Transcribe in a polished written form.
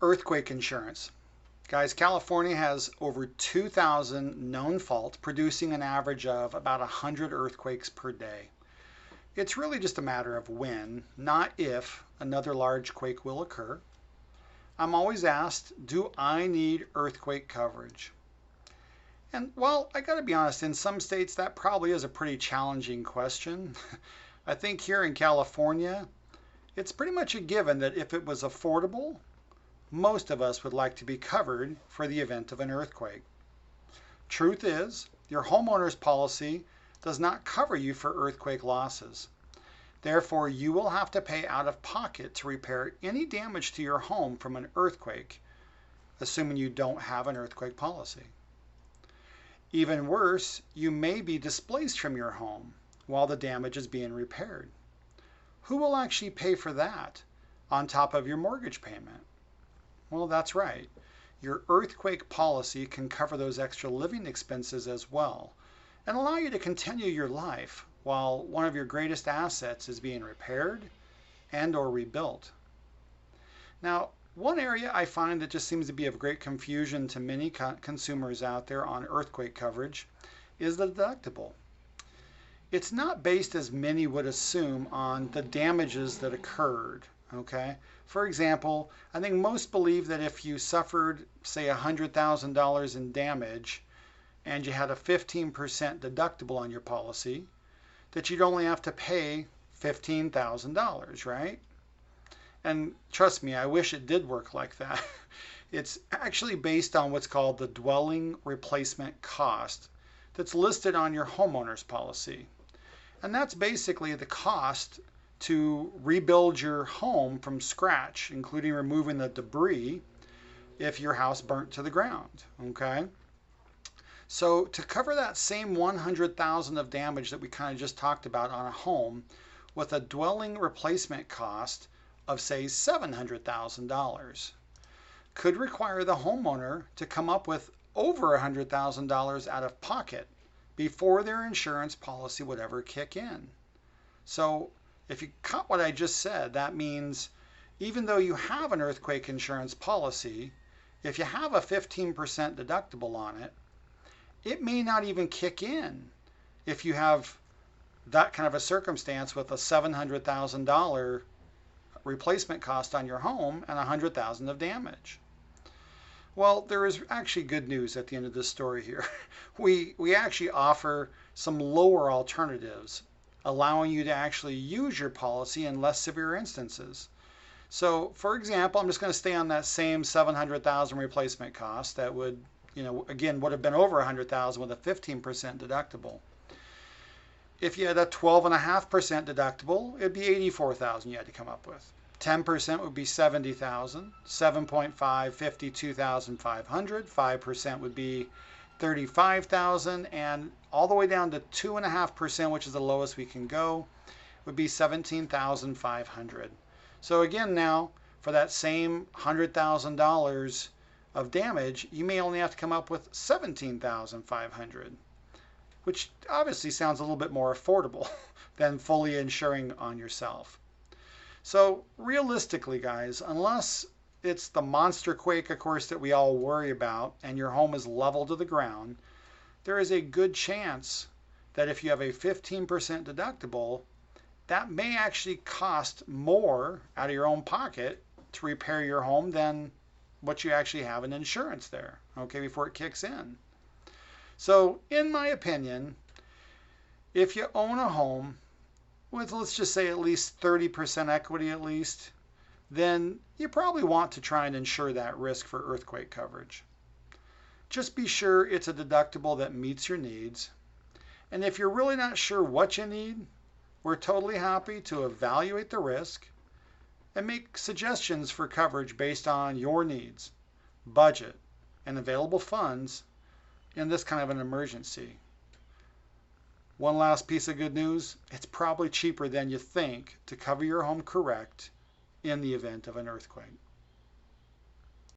Earthquake insurance. Guys, California has over 2,000 known faults, producing an average of about 100 earthquakes per day. It's really just a matter of when, not if, another large quake will occur. I'm always asked, do I need earthquake coverage? And well, I gotta be honest, in some states that probably is a pretty challenging question. I think here in California, it's pretty much a given that if it was affordable, most of us would like to be covered for the event of an earthquake. Truth is, your homeowner's policy does not cover you for earthquake losses. Therefore, you will have to pay out of pocket to repair any damage to your home from an earthquake, assuming you don't have an earthquake policy. Even worse, you may be displaced from your home while the damage is being repaired. Who will actually pay for that on top of your mortgage payment? Well, that's right. Your earthquake policy can cover those extra living expenses as well and allow you to continue your life while one of your greatest assets is being repaired and or rebuilt. Now, one area I find that just seems to be of great confusion to many consumers out there on earthquake coverage is the deductible. It's not based, as many would assume, on the damages that occurred. Okay? For example, I think most believe that if you suffered, say, $100,000 in damage and you had a 15% deductible on your policy, that you'd only have to pay $15,000, right? And trust me, I wish it did work like that. It's actually based on what's called the dwelling replacement cost that's listed on your homeowner's policy. And that's basically the cost to rebuild your home from scratch, including removing the debris if your house burnt to the ground, okay? So to cover that same 100,000 of damage that we kind of just talked about on a home with a dwelling replacement cost of say $700,000 could require the homeowner to come up with over $100,000 out of pocket before their insurance policy would ever kick in. So if you caught what I just said, that means even though you have an earthquake insurance policy, if you have a 15% deductible on it, it may not even kick in if you have that kind of a circumstance with a $700,000 replacement cost on your home and $100,000 of damage. Well, there is actually good news at the end of this story here. We actually offer some lower alternatives, allowing you to actually use your policy in less severe instances. So, for example, I'm just going to stay on that same $700,000 replacement cost that would, again, would have been over $100,000 with a 15% deductible. If you had a 12.5% deductible, it'd be $84,000 you had to come up with. 10% would be $70,000, 7.5, $52,500, 5% would be $35,000, and all the way down to 2.5%, which is the lowest we can go, would be $17,500. So again now, for that same $100,000 of damage, you may only have to come up with $17,500, which obviously sounds a little bit more affordable than fully insuring on yourself. So realistically, guys, unless it's the monster quake, of course, that we all worry about and your home is level to the ground, there is a good chance that if you have a 15% deductible, that may actually cost more out of your own pocket to repair your home than what you actually have in insurance there, okay, before it kicks in. So in my opinion, if you own a home with, let's just say, at least 30% equity at least, then you probably want to try and insure that risk for earthquake coverage. Just be sure it's a deductible that meets your needs. And if you're really not sure what you need, we're totally happy to evaluate the risk and make suggestions for coverage based on your needs, budget, and available funds in this kind of an emergency. One last piece of good news, it's probably cheaper than you think to cover your home correct in the event of an earthquake.